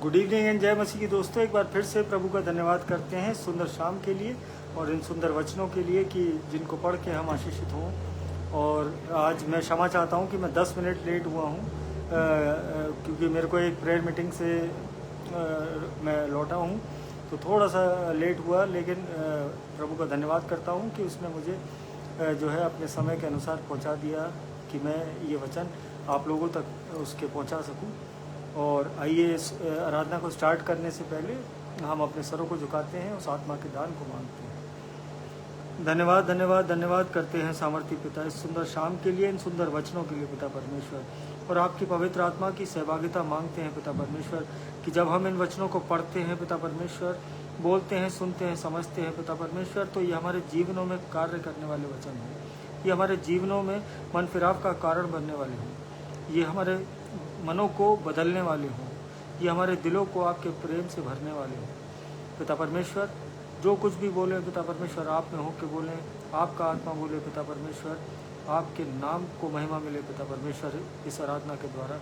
Good evening and जय मसीह की दोस्तों। एक बार फिर से प्रभु का धन्यवाद करते हैं सुंदर शाम के लिए और इन सुंदर वचनों के लिए कि जिनको पढ़ के हम आशीषित हों। और आज मैं क्षमा चाहता हूं कि मैं 10 मिनट लेट हुआ हूं, क्योंकि मेरे को एक प्रेयर मीटिंग से मैं लौटा हूं, तो थोड़ा सा लेट हुआ। लेकिन प्रभु का धन्यवाद करता हूं कि उसने मुझे जो है अपने समय के अनुसार पहुंचा दिया कि मैं ये वचन आप लोगों तक उसके पहुंचा सकूं। और आइए इस आराधना को स्टार्ट करने से पहले हम अपने सरों को झुकाते हैं, उस आत्मा के दान को मांगते हैं। धन्यवाद धन्यवाद धन्यवाद करते हैं सामर्थी पिता इस सुंदर शाम के लिए, इन सुंदर वचनों के लिए पिता परमेश्वर। और आपकी पवित्र आत्मा की सहभागिता मांगते हैं पिता परमेश्वर कि जब हम इन वचनों को पढ़ते हैं पिता परमेश्वर, बोलते हैं, सुनते हैं, समझते हैं पिता परमेश्वर, तो ये हमारे जीवनों में कार्य करने वाले वचन हैं। ये हमारे जीवनों में मन फिराव का कारण बनने वाले हों। ये हमारे मनों को बदलने वाले हों। ये हमारे दिलों को आपके प्रेम से भरने वाले हों पिता परमेश्वर। जो कुछ भी बोले पिता परमेश्वर, आप में हो के बोलें, आपका आत्मा बोले पिता परमेश्वर, आपके नाम को महिमा मिले पिता परमेश्वर। इस आराधना के द्वारा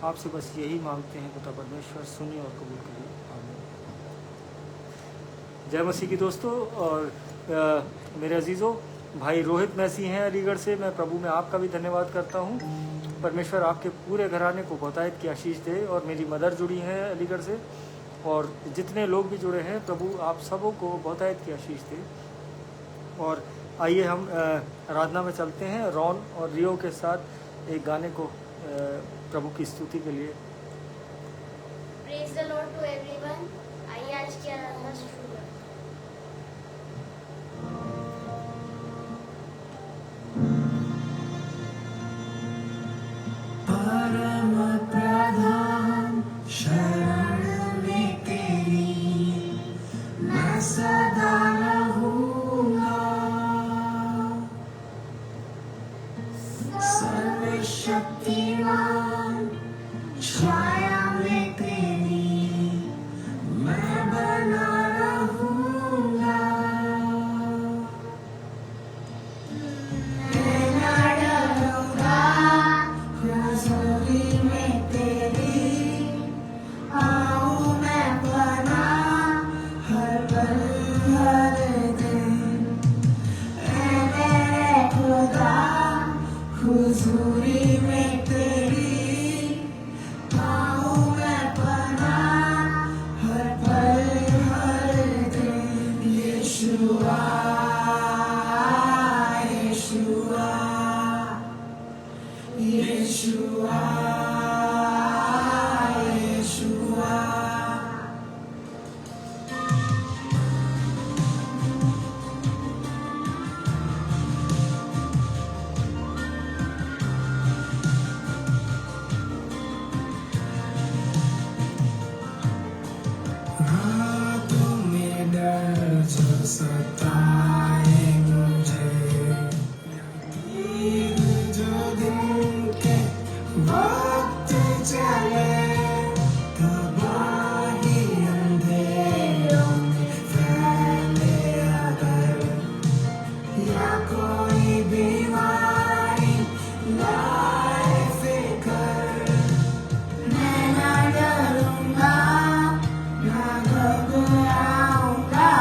आपसे बस यही मांगते हैं पिता परमेश्वर, सुनिए और कबूल करिए। आमीन। जय मसीह की दोस्तों। और मेरे अजीज़ों, भाई रोहित मैसी हैं अलीगढ़ से। मैं प्रभु में आपका भी धन्यवाद करता हूँ। परमेश्वर आपके पूरे घराने को बहुतायत की आशीष दे। और मेरी मदर जुड़ी हैं अलीगढ़ से, और जितने लोग भी जुड़े हैं, प्रभु आप सबों को बहुतायत की आशीष दे। और आइए हम आराधना में चलते हैं रॉन और रियो के साथ एक गाने को प्रभु की स्तुति के लिए। Praise the lord to everyone. आइए आज की आराधना शुरू करें। परम प्रधान शरण में तेरी मैं सदा रहूंगा। सर्वशक्तिमान छाया में तेरी मैं बना रहूंगा। मैं ना डरूंगा, रज़ोरी में तेरी आऊं मैं बना हर पल हर दिन। ऐ मेरे खुदा, हुजूरी में तेरी आऊं मैं बना हर पल हर दिन। यीशुआ यीशुआ यीशुआ यीशुआ। रातों में डर जो सताए मुझे, जो दिन के वक्त चले, तबाही अंधेरों में फैले अगर, या कोई बीमारी लाए फिकर, मैं ना डरूंगा ना घबराऊंगा।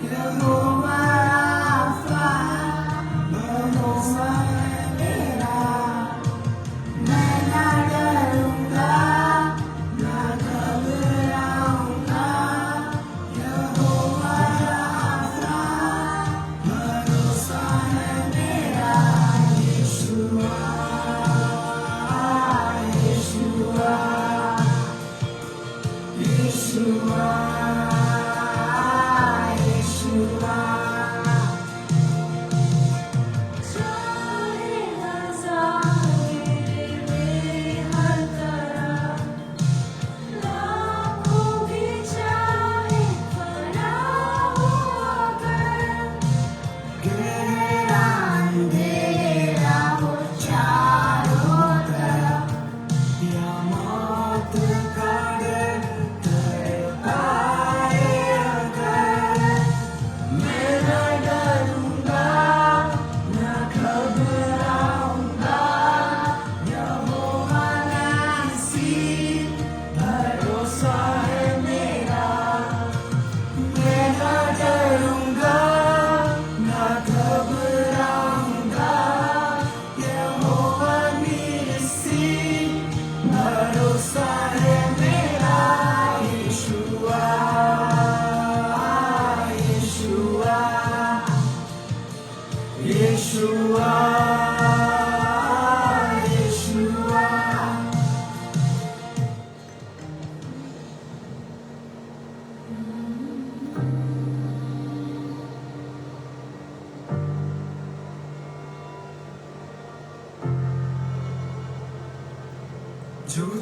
यहोवा राफा भरोसा है मेरा। मैं ना डरूंगा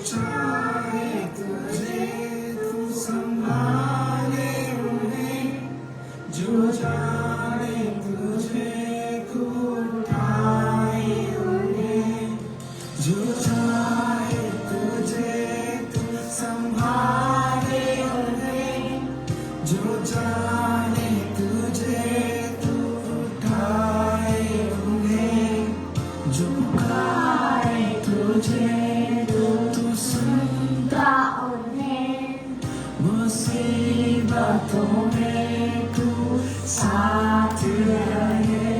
चाहे तुझे तू संभाले उन्हें, जो जाने तुझे तू उठाए उन्हें, जो चाहे तुझे तू संभाले उन्हें, जो जाने तुझे तू उठाए उन्हें, जो पुकारे तुझे तू सुनता उन्हें, मुसीबतों में तू साथ रहे,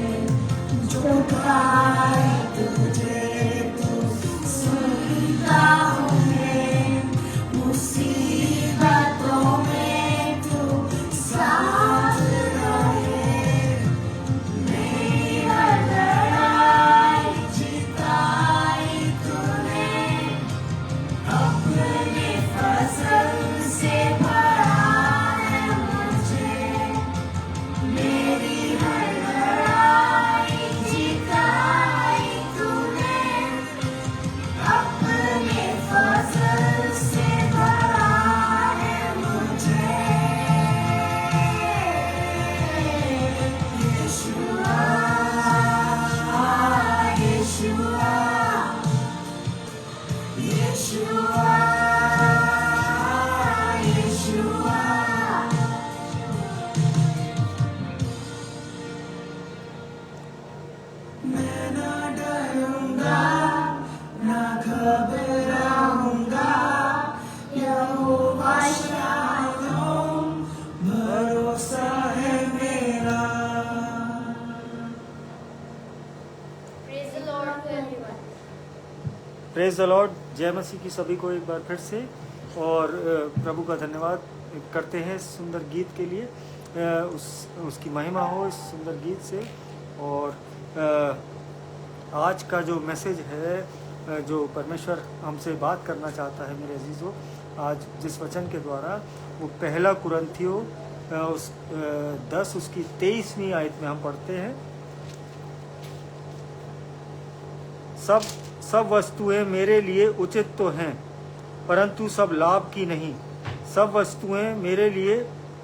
जो पुकारे तुझे तू सुनता उन्हें, मुसीबतों में तू साथ रहे, मेरी हर लड़ाई जिताई तूने, अपने फसल से भरा है मुझे, मेरी हर लड़ाई जिताई तूने, अपने फसल से भरा है मुझे, यीशुआ, यीशुआ, यीशुआ, यीशुआ। मैं ना डरूंगा, ना घबराऊंगा, यहोवा शालोम भरोसा है मेरा। Praise the Lord to everyone. Praise the Lord. जय मसीह की सभी को एक बार फिर से, और प्रभु का धन्यवाद करते हैं इस सुंदर गीत के लिए। उसकी महिमा हो इस सुंदर गीत से। और आज का जो मैसेज है, जो परमेश्वर हमसे बात करना चाहता है मेरे अजीज़ों, आज जिस वचन के द्वारा, वो पहला कुरिन्थियों 10 उसकी 23वीं आयत में हम पढ़ते हैं। सब वस्तुएं मेरे लिए उचित तो हैं, परंतु सब लाभ की नहीं। सब वस्तुएं मेरे लिए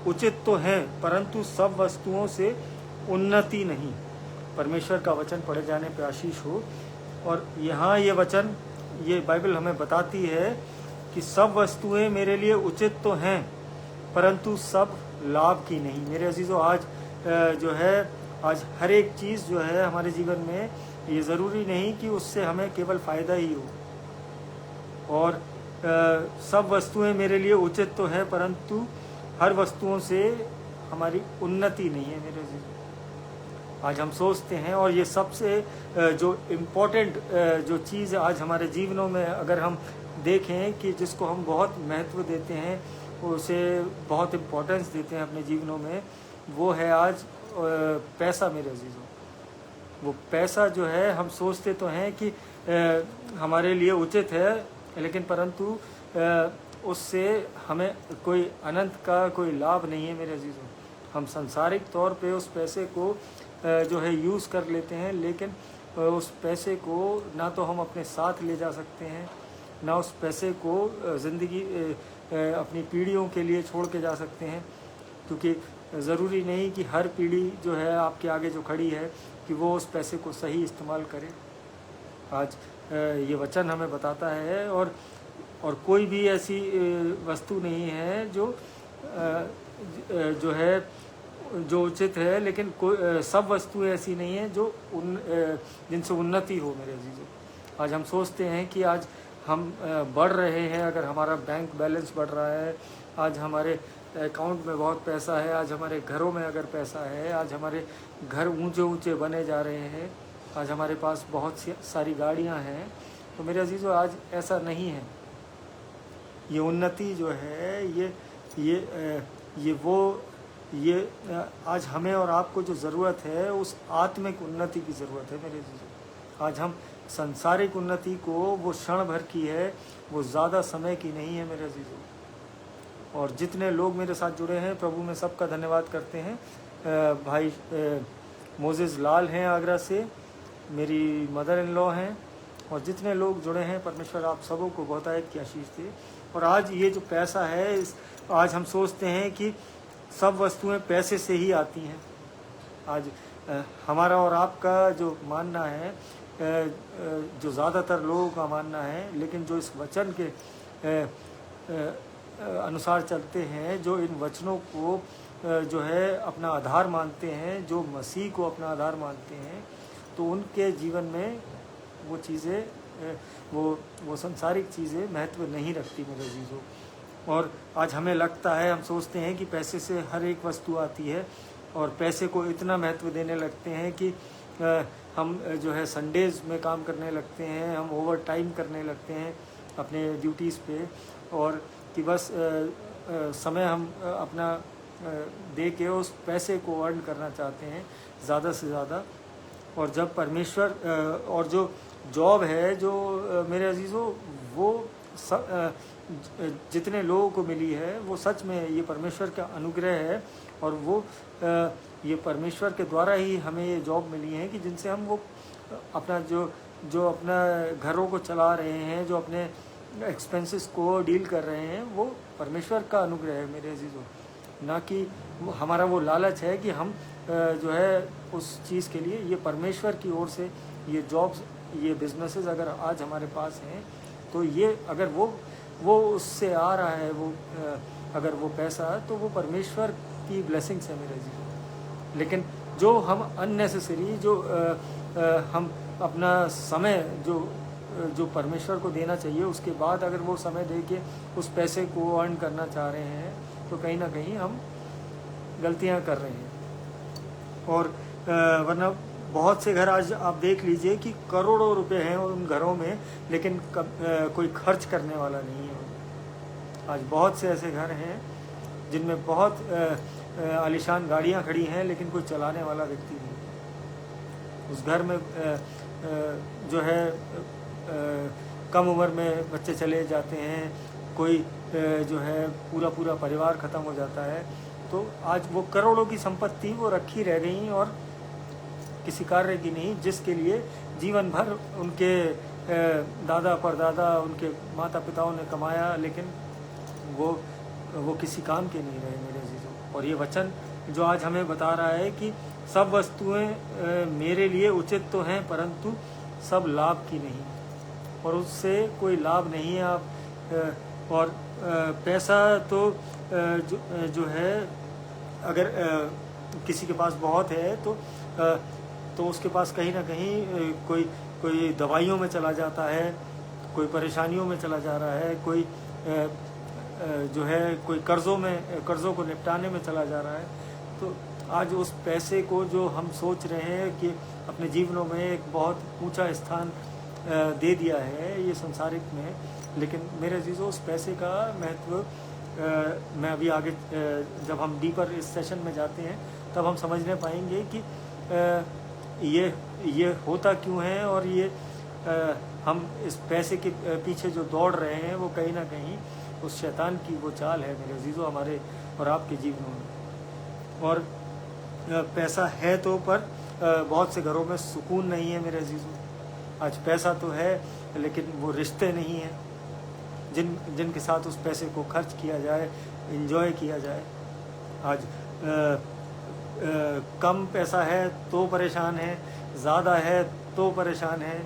उचित तो हैं, परंतु सब वस्तुओं से उन्नति नहीं। परमेश्वर का वचन पढ़े जाने पे आशीष हो। और यहाँ ये वचन, ये बाइबल हमें बताती है कि सब वस्तुएं मेरे लिए उचित तो हैं, परंतु सब लाभ की नहीं। मेरे अजीज़ों, आज जो है, आज हर एक चीज़ जो है हमारे जीवन में, ये ज़रूरी नहीं कि उससे हमें केवल फ़ायदा ही हो। और सब वस्तुएं मेरे लिए उचित तो है, परंतु हर वस्तुओं से हमारी उन्नति नहीं है मेरे अजीज़ों। आज हम सोचते हैं, और ये सबसे जो इम्पोर्टेंट जो चीज़ आज हमारे जीवनों में अगर हम देखें कि जिसको हम बहुत महत्व देते हैं, उसे बहुत इम्पोर्टेंस देते हैं अपने जीवनों में, वो है आज पैसा मेरे अजीज़ों। वो पैसा जो है, हम सोचते तो हैं कि हमारे लिए उचित है, लेकिन परंतु उससे हमें कोई अनंत का कोई लाभ नहीं है मेरे अजीज़ों। हम सांसारिक तौर पे उस पैसे को जो है यूज़ कर लेते हैं, लेकिन उस पैसे को ना तो हम अपने साथ ले जा सकते हैं, ना उस पैसे को ज़िंदगी अपनी पीढ़ियों के लिए छोड़ के जा सकते हैं, क्योंकि ज़रूरी नहीं कि हर पीढ़ी जो है आपके आगे जो खड़ी है कि वो उस पैसे को सही इस्तेमाल करे। आज ये वचन हमें बताता है, और कोई भी ऐसी वस्तु नहीं है जो है जो उचित है, लेकिन सब वस्तुएं ऐसी नहीं है जो जिनसे उन्नति हो मेरे अजीज़ों। आज हम सोचते हैं कि आज हम बढ़ रहे हैं, अगर हमारा बैंक बैलेंस बढ़ रहा है, आज हमारे अकाउंट में बहुत पैसा है, आज हमारे घरों में अगर पैसा है, आज हमारे घर ऊंचे ऊंचे बने जा रहे हैं, आज हमारे पास बहुत सारी गाड़ियां हैं, तो मेरे अजीज़ों आज ऐसा नहीं है। ये उन्नति जो है, ये आज हमें और आपको जो ज़रूरत है, उस आत्मिक उन्नति की ज़रूरत है मेरे अजीज़ों। आज हम सांसारिक उन्नति को, वो क्षण भर की है, वो ज़्यादा समय की नहीं है मेरे अजीज़ों। और जितने लोग मेरे साथ जुड़े हैं, प्रभु में सबका धन्यवाद करते हैं। भाई मोजेस लाल हैं आगरा से, मेरी मदर इन लॉ हैं, और जितने लोग जुड़े हैं परमेश्वर आप सबों को बहुतायत की आशीष दे। और आज ये जो पैसा है, आज हम सोचते हैं कि सब वस्तुएं पैसे से ही आती हैं। आज हमारा और आपका जो मानना है, जो ज़्यादातर लोगों का मानना है, लेकिन जो इस वचन के अनुसार चलते हैं, जो इन वचनों को जो है अपना आधार मानते हैं, जो मसीह को अपना आधार मानते हैं, तो उनके जीवन में वो चीज़ें, वो संसारिक चीज़ें महत्व नहीं रखती मेरे अजीजों। और आज हमें लगता है, हम सोचते हैं कि पैसे से हर एक वस्तु आती है और पैसे को इतना महत्व देने लगते हैं कि हम जो है संडेज़ में काम करने लगते हैं, हम ओवर टाइम करने लगते हैं अपने ड्यूटीज़ पे, और कि बस समय हम अपना दे के उस पैसे को अर्न करना चाहते हैं ज़्यादा से ज़्यादा। और जब परमेश्वर और जो जॉब है, जो मेरे अजीज़ों, वो जितने लोगों को मिली है, वो सच में ये परमेश्वर का अनुग्रह है। और वो ये परमेश्वर के द्वारा ही हमें ये जॉब मिली है कि जिनसे हम वो अपना जो अपना घरों को चला रहे हैं, जो अपने एक्सपेंसेस को डील कर रहे हैं, वो परमेश्वर का अनुग्रह है मेरे अजीज़ों, ना कि हमारा वो लालच है कि हम जो है उस चीज़ के लिए, ये परमेश्वर की ओर से ये जॉब्स, ये बिजनेसेस अगर आज हमारे पास हैं, तो ये अगर वो उससे आ रहा है, वो अगर वो पैसा, तो वो परमेश्वर की ब्लेसिंग्स है मेरे जी। लेकिन जो हम अननेसेसरी, जो हम अपना समय जो परमेश्वर को देना चाहिए, उसके बाद अगर वो समय दे के उस पैसे को अर्न करना चाह रहे हैं, तो कहीं ना कहीं हम गलतियां कर रहे हैं। और वरना बहुत से घर आज आप देख लीजिए कि करोड़ों रुपए हैं उन घरों में, लेकिन कोई खर्च करने वाला नहीं है। आज बहुत से ऐसे घर हैं जिनमें बहुत आलीशान गाड़ियां खड़ी हैं, लेकिन कोई चलाने वाला व्यक्ति नहीं। उस घर में जो है कम उम्र में बच्चे चले जाते हैं, कोई जो है पूरा परिवार ख़त्म हो जाता है। तो आज वो करोड़ों की संपत्ति वो रखी रह गई और किसी कार्य की नहीं, जिसके लिए जीवन भर उनके दादा परदादा, उनके माता पिताओं ने कमाया, लेकिन वो किसी काम के नहीं रहे मेरे अजीजों। और ये वचन जो आज हमें बता रहा है कि सब वस्तुएं मेरे लिए उचित तो हैं, परंतु सब लाभ की नहीं, और उससे कोई लाभ नहीं है आप। और पैसा तो जो है, अगर किसी के पास बहुत है तो उसके पास कहीं ना कहीं कोई दवाइयों में चला जाता है, कोई परेशानियों में चला जा रहा है, कोई जो है कोई कर्ज़ों को निपटाने में चला जा रहा है। तो आज उस पैसे को जो हम सोच रहे हैं कि अपने जीवनों में एक बहुत ऊंचा स्थान दे दिया है ये संसारिक में, लेकिन मेरे अजीज़ों उस पैसे का महत्व मैं अभी आगे जब हम डीपर इस सेशन में जाते हैं तब हम समझने पाएंगे कि ये होता क्यों है, और ये हम इस पैसे के पीछे जो दौड़ रहे हैं वो कहीं ना कहीं उस शैतान की वो चाल है मेरे अजीज़ों, हमारे और आपके जीवनों में। और पैसा है तो पर बहुत से घरों में सुकून नहीं है मेरे अजीज़ों। आज पैसा तो है, लेकिन वो रिश्ते नहीं हैं जिनके साथ उस पैसे को खर्च किया जाए, एंजॉय किया जाए। आज कम पैसा है तो परेशान है, ज़्यादा है तो परेशान है।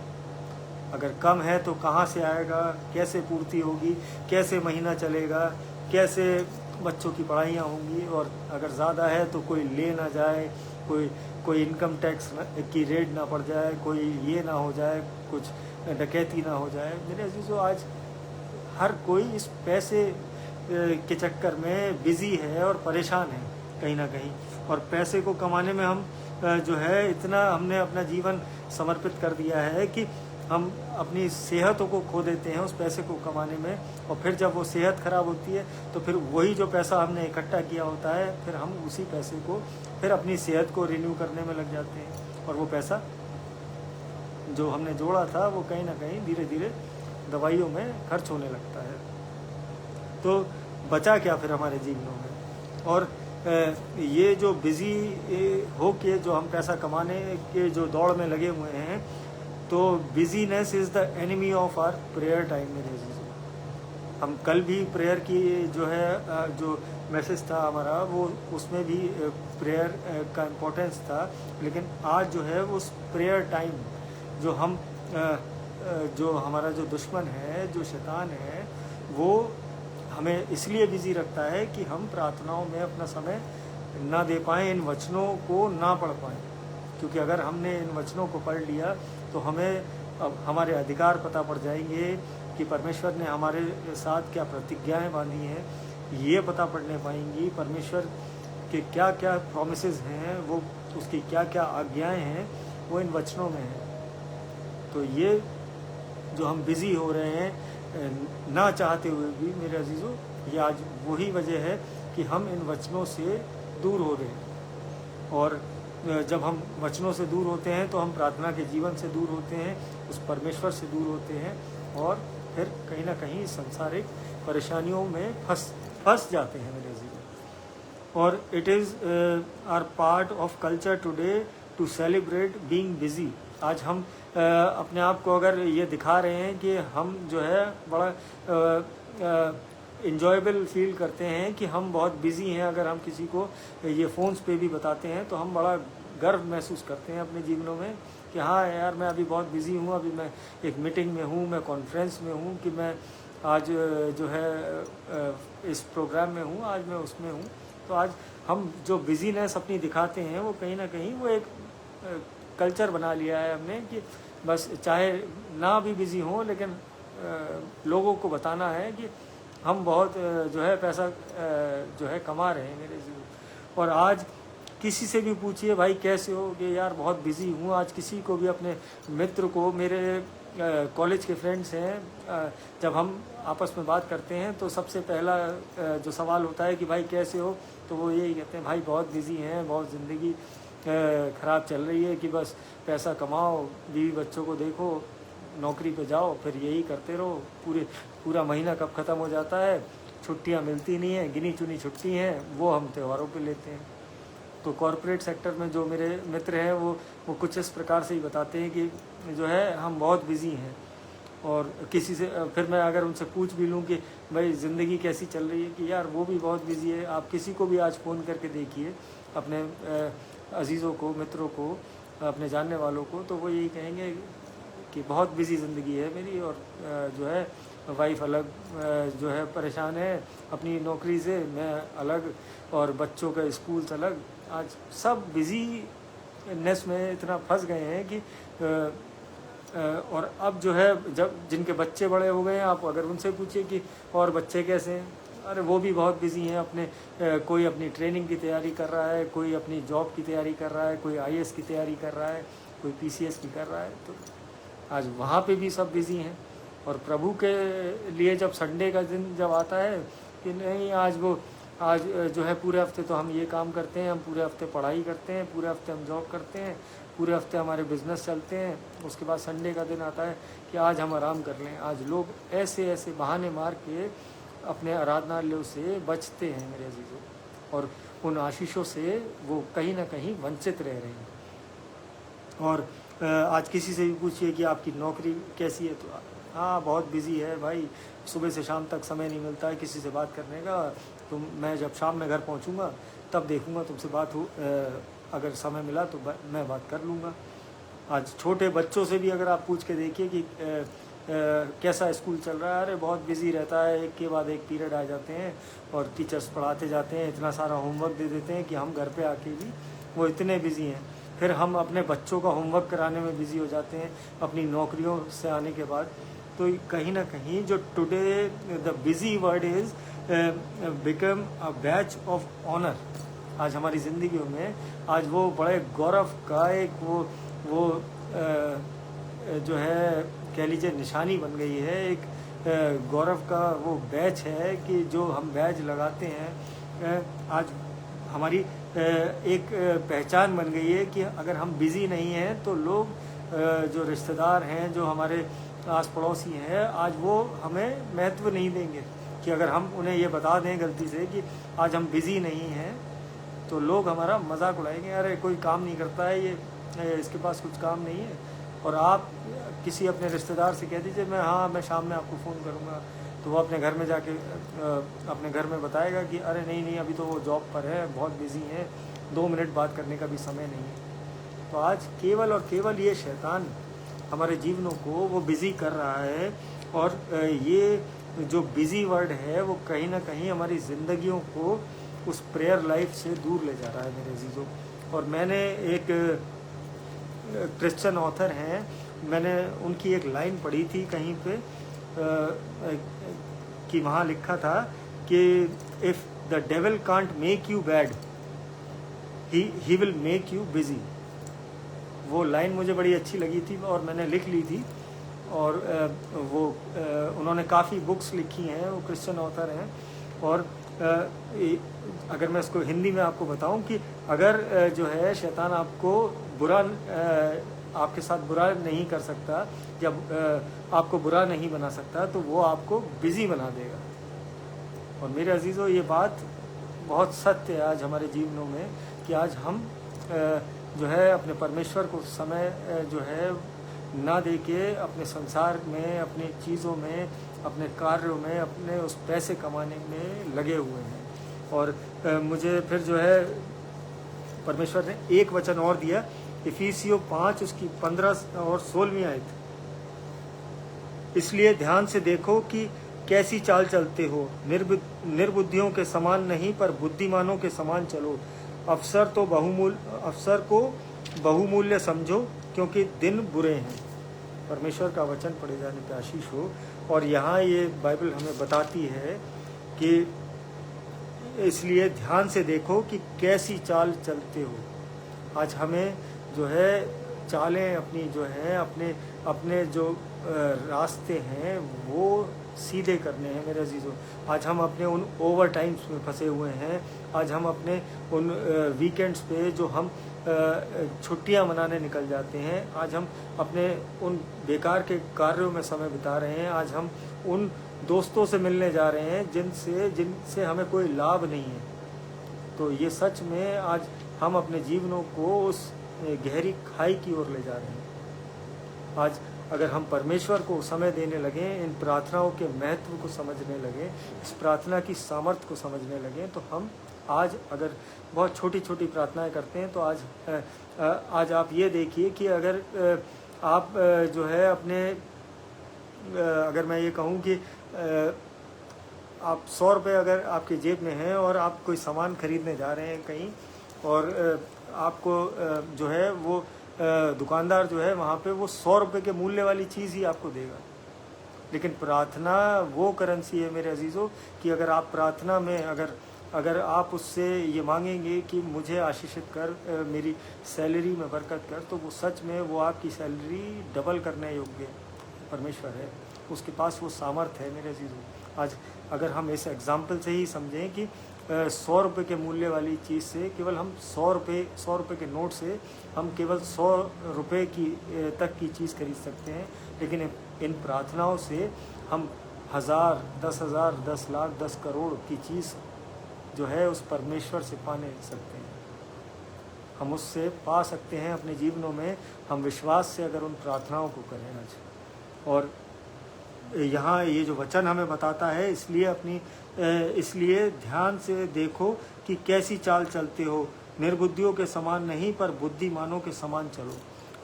अगर कम है तो कहाँ से आएगा, कैसे पूर्ति होगी, कैसे महीना चलेगा, कैसे बच्चों की पढ़ाइयाँ होंगी। और अगर ज़्यादा है तो कोई ले ना जाए, कोई इनकम टैक्स की रेड ना पड़ जाए, कोई ये ना हो जाए, कुछ डकैती ना हो जाए। मेरे अजीज़ों आज हर कोई इस पैसे के चक्कर में बिज़ी है और परेशान है कहीं ना कहीं। और पैसे को कमाने में हम जो है इतना हमने अपना जीवन समर्पित कर दिया है कि हम अपनी सेहतों को खो देते हैं उस पैसे को कमाने में। और फिर जब वो सेहत ख़राब होती है तो फिर वही जो पैसा हमने इकट्ठा किया होता है, फिर हम उसी पैसे को फिर अपनी सेहत को रिन्यू करने में लग जाते हैं। और वो पैसा जो हमने जोड़ा था वो कहीं ना कहीं धीरे धीरे दवाइयों में खर्च होने लगता है। तो बचा क्या फिर हमारे जीवनों में। और ये जो बिज़ी हो के जो हम पैसा कमाने के जो दौड़ में लगे हुए हैं, तो busyness is the enemy of our prayer time मेरे अजीज़ों। हम कल भी प्रेयर की जो है जो मैसेज था हमारा वो उसमें भी प्रेयर का इम्पोर्टेंस था, लेकिन आज जो है उस प्रेयर टाइम जो हम जो हमारा जो दुश्मन है, जो शैतान है, वो हमें इसलिए बिज़ी रखता है कि हम प्रार्थनाओं में अपना समय ना दे पाएँ, इन वचनों को ना पढ़ पाएँ। क्योंकि अगर हमने इन वचनों को पढ़ लिया तो हमें अब हमारे अधिकार पता पड़ जाएंगे कि परमेश्वर ने हमारे साथ क्या प्रतिज्ञाएं बांधी हैं, ये पता पड़ने पाएंगी परमेश्वर के क्या क्या प्रॉमिसेस हैं, वो उसकी क्या क्या आज्ञाएं हैं, वो इन वचनों में हैं। तो ये जो हम बिज़ी हो रहे हैं ना चाहते हुए भी मेरे अजीज़ों, ये आज वही वजह है कि हम इन वचनों से दूर हो रहे हैं। और जब हम वचनों से दूर होते हैं तो हम प्रार्थना के जीवन से दूर होते हैं, उस परमेश्वर से दूर होते हैं, और फिर कहीं ना कहीं संसारिक परेशानियों में फंस जाते हैं मेरे जीवन। और it is our part of culture today to celebrate being busy. आज हम अपने आप को अगर ये दिखा रहे हैं कि हम जो है बड़ा इंजॉयबल फील करते हैं कि हम बहुत बिज़ी हैं। अगर हम किसी को ये फ़ोन्स पे भी बताते हैं तो हम बड़ा गर्व महसूस करते हैं अपने जीवनों में कि हाँ यार, मैं अभी बहुत बिज़ी हूँ, अभी मैं एक मीटिंग में हूँ, मैं कॉन्फ्रेंस में हूँ, कि मैं आज जो है इस प्रोग्राम में हूँ, आज मैं उसमें हूँ। तो आज हम जो बिज़ीनेस अपनी दिखाते हैं वो कहीं ना कहीं वो एक कल्चर बना लिया है हमने कि बस चाहे ना भी बिज़ी हों, लेकिन लोगों को बताना है कि हम बहुत जो है पैसा जो है कमा रहे हैं मेरे जीवन। और आज किसी से भी पूछिए भाई कैसे हो, कि यार बहुत बिज़ी हूँ। आज किसी को भी, अपने मित्र को, मेरे कॉलेज के फ्रेंड्स हैं, जब हम आपस में बात करते हैं तो सबसे पहला जो सवाल होता है कि भाई कैसे हो, तो वो यही कहते हैं भाई बहुत बिज़ी हैं, बहुत ज़िंदगी ख़राब चल रही है, कि बस पैसा कमाओ, बीवी बच्चों को देखो, नौकरी पे जाओ, फिर यही करते रहो। पूरा महीना कब ख़त्म हो जाता है, छुट्टियां मिलती नहीं हैं, गिनी चुनी छुट्टी हैं, वो हम त्योहारों पे लेते हैं। तो कॉरपोरेट सेक्टर में जो मेरे मित्र हैं वो कुछ इस प्रकार से ही बताते हैं कि जो है हम बहुत बिज़ी हैं। और किसी से फिर मैं अगर उनसे पूछ भी लूँ कि भाई ज़िंदगी कैसी चल रही है, कि यार वो भी बहुत बिज़ी है। आप किसी को भी आज फ़ोन करके देखिए, अपने अजीज़ों को, मित्रों को, अपने जानने वालों को, तो वो यही कहेंगे कि बहुत बिज़ी ज़िंदगी है मेरी, और जो है वाइफ अलग जो है परेशान है अपनी नौकरी से, मैं अलग, और बच्चों का स्कूल अलग। आज सब बिज़ीनेस में इतना फंस गए हैं कि और अब जो है जब जिनके बच्चे बड़े हो गए हैं, आप अगर उनसे पूछिए कि और बच्चे कैसे हैं, अरे वो भी बहुत बिज़ी हैं अपने कोई अपनी ट्रेनिंग की तैयारी कर रहा है, कोई अपनी जॉब की तैयारी कर रहा है, कोई IAS की तैयारी कर रहा है, कोई PCS की कर रहा है। तो आज वहाँ पे भी सब बिज़ी हैं। और प्रभु के लिए जब संडे का दिन जब आता है कि नहीं, आज जो है पूरे हफ्ते तो हम ये काम करते हैं, हम पूरे हफ्ते पढ़ाई करते हैं, पूरे हफ्ते हम जॉब करते हैं, पूरे हफ्ते हमारे बिजनेस चलते हैं, उसके बाद संडे का दिन आता है कि आज हम आराम कर लें। आज लोग ऐसे ऐसे बहाने मार के अपने आराधनालयों से बचते हैं मेरे अजीजों, और उन आशीषों से वो कहीं ना कहीं वंचित रह रहे हैं। और आज किसी से भी पूछिए कि आपकी नौकरी कैसी है, तो हाँ बहुत बिज़ी है भाई, सुबह से शाम तक समय नहीं मिलता है किसी से बात करने का, तो मैं जब शाम में घर पहुंचूंगा तब देखूंगा तुमसे बात हो, अगर समय मिला तो मैं बात कर लूँगा। आज छोटे बच्चों से भी अगर आप पूछ के देखिए कि कैसा स्कूल चल रहा है, अरे बहुत बिज़ी रहता है, एक के बाद एक पीरियड आ जाते हैं और टीचर्स पढ़ाते जाते हैं, इतना सारा होमवर्क दे देते हैं कि हम घर पे आके भी वो इतने बिज़ी हैं। फिर हम अपने बच्चों का होमवर्क कराने में बिज़ी हो जाते हैं अपनी नौकरियों से आने के बाद। तो कहीं ना कहीं जो today the busy word is become a badge of honour. आज हमारी ज़िंदगियों में आज वो बड़े गौरव का एक वो जो है कह लीजिए निशानी बन गई है, एक गौरव का वो बैच है कि जो हम बैच लगाते हैं। आज हमारी एक पहचान बन गई है कि अगर हम बिज़ी नहीं हैं तो लोग जो रिश्तेदार हैं, जो हमारे आस पड़ोसी हैं, आज वो हमें महत्व नहीं देंगे। कि अगर हम उन्हें ये बता दें गलती से कि आज हम बिज़ी नहीं हैं, तो लोग हमारा मजाक उड़ाएंगे, अरे कोई काम नहीं करता है ये, इसके पास कुछ काम नहीं है। और आप किसी अपने रिश्तेदार से कह दीजिए मैं शाम में आपको फ़ोन करूँगा, तो वो अपने घर में जाके अपने घर में बताएगा कि अरे नहीं अभी तो वो जॉब पर है, बहुत बिज़ी है, 2 मिनट बात करने का भी समय नहीं है। तो आज केवल और केवल ये शैतान हमारे जीवनों को वो बिज़ी कर रहा है, और ये जो बिज़ी वर्ड है वो कहीं ना कहीं हमारी ज़िंदगियों को उस प्रेयर लाइफ से दूर ले जा रहा है मेरे अजीज़ों। और मैंने एक क्रिश्चियन ऑथर हैं, मैंने उनकी एक लाइन पढ़ी थी कहीं पे कि वहाँ लिखा था कि if the devil can't make you bad he will make you busy. वो लाइन मुझे बड़ी अच्छी लगी थी और मैंने लिख ली थी। और वो उन्होंने काफ़ी बुक्स लिखी हैं, वो क्रिश्चियन ऑथर हैं। और अगर मैं इसको हिंदी में आपको बताऊं कि अगर जो है शैतान आपको बुरा आपके साथ बुरा नहीं कर सकता, जब आपको बुरा नहीं बना सकता, तो वो आपको बिज़ी बना देगा। और मेरे अजीज़ों, ये बात बहुत सत्य है आज हमारे जीवनों में कि आज हम जो है अपने परमेश्वर को समय जो है ना दे के अपने संसार में, अपनी चीज़ों में, अपने कार्यों में, अपने उस पैसे कमाने में लगे हुए हैं। और मुझे फिर जो है परमेश्वर ने एक वचन और दिया, इफिसियों 5 उसकी 15 और 16वीं आयत। इसलिए ध्यान से देखो कि कैसी चाल चलते हो, निर्बुद्धियों के समान नहीं पर बुद्धिमानों के समान चलो। अवसर को बहुमूल्य समझो क्योंकि दिन बुरे हैं। परमेश्वर का वचन पढ़े जाने पे आशीष हो। और यहाँ ये बाइबल हमें बताती है कि इसलिए ध्यान से देखो कि कैसी चाल चलते हो। आज हमें जो है चालें अपनी जो है अपने जो रास्ते हैं वो सीधे करने हैं मेरे अजीज़ों। आज हम अपने उन ओवर टाइम्स में फंसे हुए हैं। आज हम अपने उन वीकेंड्स पे जो हम छुट्टियां मनाने निकल जाते हैं, आज हम अपने उन बेकार के कार्यों में समय बिता रहे हैं। आज हम उन दोस्तों से मिलने जा रहे हैं जिनसे हमें कोई लाभ नहीं है। तो ये सच में आज हम अपने जीवनों को उस गहरी खाई की ओर ले जा रहे हैं। आज अगर हम परमेश्वर को समय देने लगें, इन प्रार्थनाओं के महत्व को समझने लगें, इस प्रार्थना की सामर्थ्य को समझने लगें, तो हम आज अगर बहुत छोटी छोटी प्रार्थनाएं करते हैं, तो आज आप ये देखिए कि अगर आप जो है अपने अगर मैं ये कहूँ कि आप 100 रुपये अगर आपके जेब में हैं और आप कोई सामान खरीदने जा रहे हैं कहीं, और आपको जो है वो दुकानदार जो है वहाँ पे वो 100 रुपये के मूल्य वाली चीज़ ही आपको देगा। लेकिन प्रार्थना वो करेंसी है मेरे अजीज़ों कि अगर आप प्रार्थना में अगर आप उससे ये मांगेंगे कि मुझे आशीषित कर, मेरी सैलरी में बरकत कर, तो वो सच में वो आपकी सैलरी डबल करने योग्य परमेश्वर है। उसके पास वो सामर्थ्य है मेरे अजीज़ों। आज अगर हम इस एग्जाम्पल से ही समझें कि 100 रुपये के मूल्य वाली चीज़ से केवल हम 100 रुपये के नोट से हम केवल 100 रुपये की तक की चीज़ खरीद सकते हैं। लेकिन इन प्रार्थनाओं से हम 1000, 10,000, 10 लाख, 10 करोड़ की चीज़ जो है उस परमेश्वर से पाने सकते हैं। हम उससे पा सकते हैं अपने जीवनों में, हम विश्वास से अगर उन प्रार्थनाओं को करें आज। और यहाँ ये जो वचन हमें बताता है, इसलिए ध्यान से देखो कि कैसी चाल चलते हो, निर्बुद्धियों के समान नहीं पर बुद्धिमानों के समान चलो।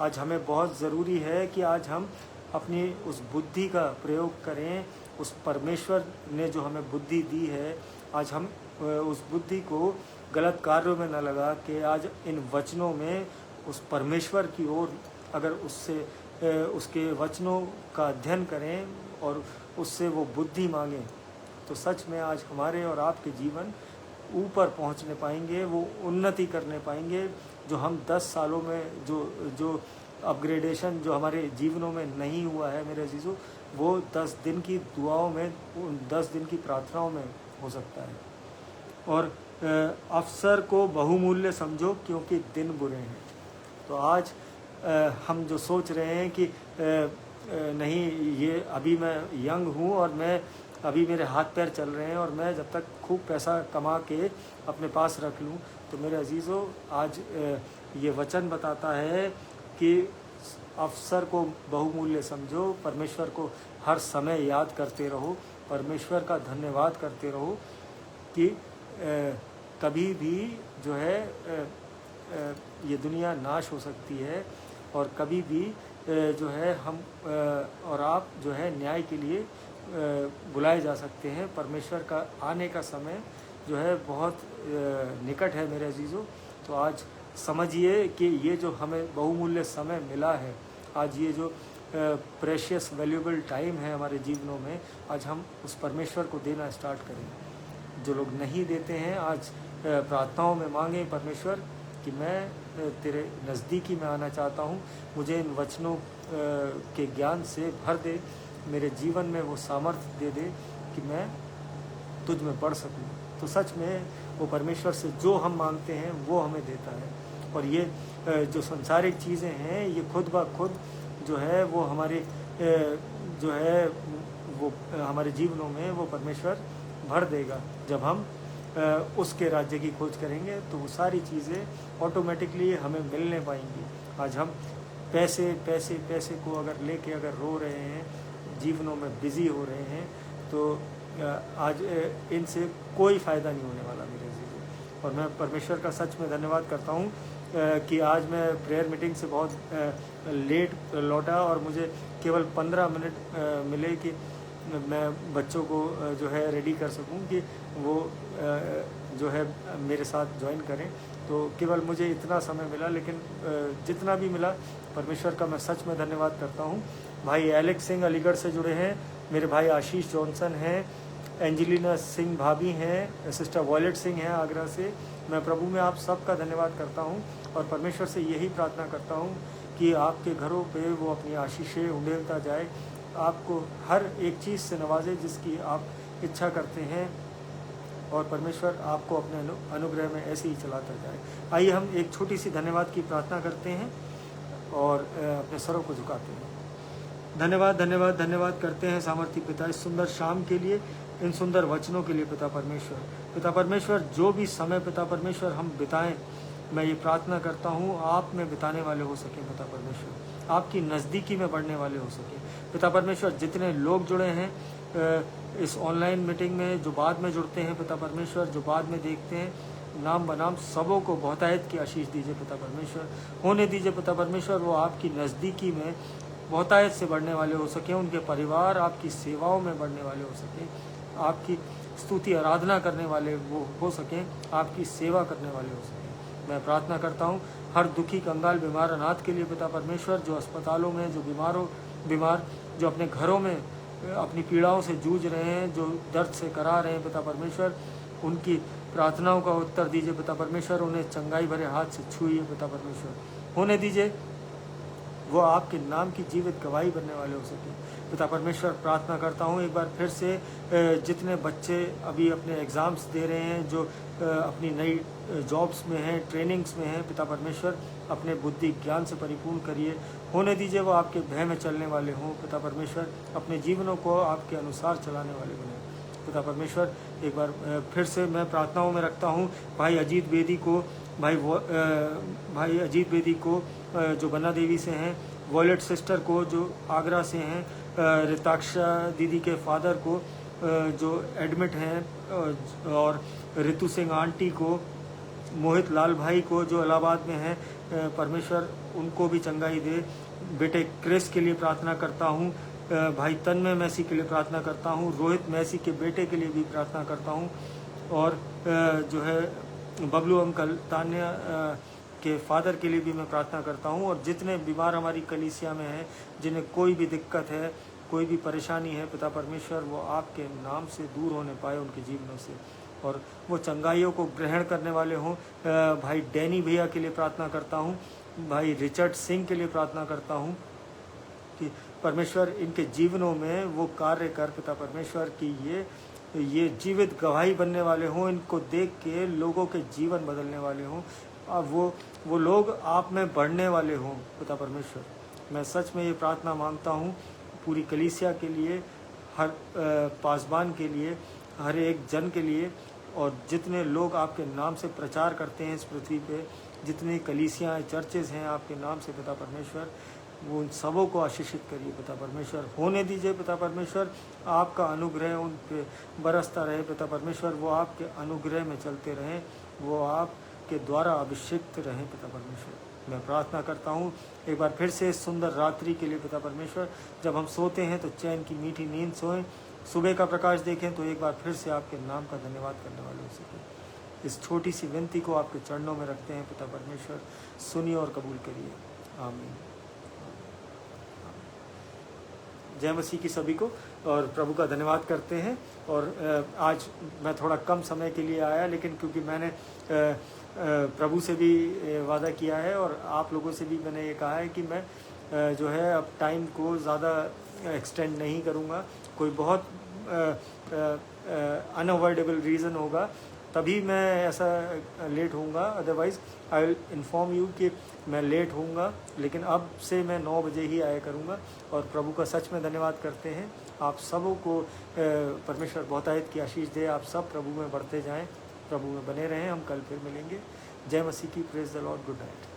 आज हमें बहुत ज़रूरी है कि आज हम अपनी उस बुद्धि का प्रयोग करें। उस परमेश्वर ने जो हमें बुद्धि दी है, आज हम उस बुद्धि को गलत कार्यों में न लगा के आज इन वचनों में उस परमेश्वर की ओर अगर उसके वचनों का अध्ययन करें और उससे वो बुद्धि मांगें, तो सच में आज हमारे और आपके जीवन ऊपर पहुंचने पाएंगे, वो उन्नति करने पाएंगे। जो हम 10 सालों में जो अपग्रेडेशन जो हमारे जीवनों में नहीं हुआ है मेरे अजीज़ों, वो 10 दिन की दुआओं में, 10 दिन की प्रार्थनाओं में हो सकता है। और अवसर को बहुमूल्य समझो क्योंकि दिन बुरे हैं। तो आज हम जो सोच रहे हैं कि नहीं, ये अभी मैं यंग हूँ और मैं अभी मेरे हाथ पैर चल रहे हैं और मैं जब तक खूब पैसा कमा के अपने पास रख लूँ, तो मेरे अजीज़ों आज ये वचन बताता है कि अवसर को बहुमूल्य समझो, परमेश्वर को हर समय याद करते रहो, परमेश्वर का धन्यवाद करते रहो कि कभी भी जो है ये दुनिया नाश हो सकती है और कभी भी जो है हम और आप जो है न्याय के लिए बुलाए जा सकते हैं। परमेश्वर का आने का समय जो है बहुत निकट है मेरे अजीज़ों। तो आज समझिए कि ये जो हमें बहुमूल्य समय मिला है, आज ये जो प्रेशियस वैल्यूएबल टाइम है हमारे जीवनों में, आज हम उस परमेश्वर को देना स्टार्ट करें। जो लोग नहीं देते हैं आज प्रार्थनाओं में मांगें परमेश्वर कि मैं तेरे नज़दीकी में आना चाहता हूँ, मुझे इन वचनों के ज्ञान से भर दे, मेरे जीवन में वो सामर्थ्य दे दे कि मैं तुझ में बढ़ सकूँ। तो सच में वो परमेश्वर से जो हम मांगते हैं वो हमें देता है। और ये जो संसारिक चीज़ें हैं ये खुद ब खुद जो है वो हमारे जो है वो हमारे जीवनों में वो परमेश्वर भर देगा। जब हम उसके राज्य की खोज करेंगे तो वो सारी चीज़ें ऑटोमेटिकली हमें मिलने पाएंगी। आज हम पैसे पैसे पैसे को अगर लेके अगर रो रहे हैं, जीवनों में बिज़ी हो रहे हैं, तो आज इनसे कोई फ़ायदा नहीं होने वाला मेरे जीवन। और मैं परमेश्वर का सच में धन्यवाद करता हूँ कि आज मैं प्रेयर मीटिंग से बहुत लेट लौटा और मुझे केवल 15 मिनट मिले कि मैं बच्चों को जो है रेडी कर सकूं कि वो जो है मेरे साथ ज्वाइन करें। तो केवल मुझे इतना समय मिला, लेकिन जितना भी मिला परमेश्वर का मैं सच में धन्यवाद करता हूं। भाई एलेक्स सिंह अलीगढ़ से जुड़े हैं, मेरे भाई आशीष जॉनसन हैं, एंजेलिना सिंह भाभी हैं, सिस्टर वॉयलेट सिंह हैं आगरा से। मैं प्रभु में आप सबका धन्यवाद करता हूं और परमेश्वर से यही प्रार्थना करता हूं कि आपके घरों पे वो अपनी आशीषें उंडेलता जाए, आपको हर एक चीज़ से नवाजे जिसकी आप इच्छा करते हैं, और परमेश्वर आपको अपने अनुग्रह में ऐसे ही चलाता जाए। आइए हम एक छोटी सी धन्यवाद की प्रार्थना करते हैं और अपने सरों को झुकाते हैं। धन्यवाद धन्यवाद धन्यवाद करते हैं सामर्थी पिता इस सुंदर शाम के लिए, इन सुंदर वचनों के लिए। पिता परमेश्वर जो भी समय पिता परमेश्वर हम बिताएं, मैं ये प्रार्थना करता हूँ आप में बिताने वाले हो सकें पिता परमेश्वर, आपकी नज़दीकी में बढ़ने वाले हो सकें पिता परमेश्वर। जितने लोग जुड़े हैं इस ऑनलाइन मीटिंग में, जो बाद में जुड़ते हैं पिता परमेश्वर, जो बाद में देखते हैं, नाम बनाम सबों को बहुतायत की आशीष दीजिए पिता परमेश्वर। होने दीजिए पिता परमेश्वर वो आपकी नज़दीकी में बहुतायत से बढ़ने वाले हो सकें, उनके परिवार आपकी सेवाओं में बढ़ने वाले हो सकें, आपकी स्तुति आराधना करने वाले वो हो सकें, आपकी सेवा करने वाले हो सकें। मैं प्रार्थना करता हूँ हर दुखी कंगाल बीमार अनाथ के लिए पिता परमेश्वर, जो अस्पतालों में, जो बीमार जो अपने घरों में अपनी पीड़ाओं से जूझ रहे हैं, जो दर्द से करा रहे हैं पिता परमेश्वर, उनकी प्रार्थनाओं का उत्तर दीजिए पिता परमेश्वर, उन्हें चंगाई भरे हाथ से छूइए पिता परमेश्वर। होने दीजिए वो आपके नाम की जीवित गवाही बनने वाले हो सके पिता परमेश्वर। प्रार्थना करता हूँ एक बार फिर से जितने बच्चे अभी अपने एग्ज़ाम्स दे रहे हैं, जो अपनी नई जॉब्स में हैं, ट्रेनिंग्स में हैं, पिता परमेश्वर अपने बुद्धि ज्ञान से परिपूर्ण करिए। होने दीजिए वो आपके भय में चलने वाले हों पिता परमेश्वर, अपने जीवनों को आपके अनुसार चलाने वाले बने पिता परमेश्वर। एक बार फिर से मैं प्रार्थनाओं में रखता हूँ भाई अजीत बेदी को, भाई अजीत बेदी को जो बन्ना देवी से हैं, वॉलेट सिस्टर को जो आगरा से हैं, रिताक्षा दीदी के फादर को जो एडमिट हैं, और रितु सिंह आंटी को, मोहित लाल भाई को जो इलाहाबाद में हैं, परमेश्वर उनको भी चंगाई दे। बेटे क्रिस के लिए प्रार्थना करता हूँ, भाई तन्मय मैसी के लिए प्रार्थना करता हूँ, रोहित मैसी के बेटे के लिए भी प्रार्थना करता हूँ, और जो है बबलू अंकल तान्या के फादर के लिए भी मैं प्रार्थना करता हूँ। और जितने बीमार हमारी कलीसिया में हैं, जिन्हें कोई भी दिक्कत है, कोई भी परेशानी है पिता परमेश्वर, वो आपके नाम से दूर होने पाए उनके जीवनों से, और वो चंगाइयों को ग्रहण करने वाले हों। भाई डैनी भैया के लिए प्रार्थना करता हूँ, भाई रिचर्ड सिंह के लिए प्रार्थना करता हूँ कि परमेश्वर इनके जीवनों में वो कार्य कर पिता परमेश्वर की ये जीवित गवाही बनने वाले हों, इनको देख के लोगों के जीवन बदलने वाले हों, और वो लोग आप में बढ़ने वाले हों पिता परमेश्वर। मैं सच में ये प्रार्थना मांगता हूँ पूरी कलीसिया के लिए, हर पासबान के लिए, हर एक जन के लिए, और जितने लोग आपके नाम से प्रचार करते हैं इस पृथ्वी पे, जितनी कलीसियाँ चर्चेज़ हैं आपके नाम से पिता परमेश्वर, वो उन सबों को आशीषित करिए पिता परमेश्वर। होने दीजिए पिता परमेश्वर, आपका अनुग्रह उन पे बरसता रहे पिता परमेश्वर। वो आपके अनुग्रह में चलते रहें, वो आपके द्वारा अभिषिक्त रहें पिता परमेश्वर। मैं प्रार्थना करता हूँ एक बार फिर से इस सुंदर रात्रि के लिए पिता परमेश्वर। जब हम सोते हैं तो चैन की मीठी नींद सोएं, सुबह का प्रकाश देखें तो एक बार फिर से आपके नाम का धन्यवाद करने वाले हो सकें। इस छोटी सी विनती को आपके चरणों में रखते हैं पिता परमेश्वर, सुनिए और कबूल करिए। आमीन। जय मसीह की सभी को, और प्रभु का धन्यवाद करते हैं। और आज मैं थोड़ा कम समय के लिए आया, लेकिन क्योंकि मैंने प्रभु से भी वादा किया है और आप लोगों से भी मैंने ये कहा है कि मैं जो है अब टाइम को ज़्यादा एक्सटेंड नहीं करूँगा। कोई बहुत अनअवॉइडेबल रीज़न होगा तभी मैं ऐसा लेट होऊंगा, otherwise I will inform you कि मैं लेट होऊंगा। लेकिन अब से मैं 9 बजे ही आया करूंगा। और प्रभु का सच में धन्यवाद करते हैं। आप सबों को परमेश्वर बहुतायत की आशीष दे। आप सब प्रभु में बढ़ते जाएं, प्रभु में बने रहें। हम कल फिर मिलेंगे। जय मसीह की। Praise the Lord. Good night.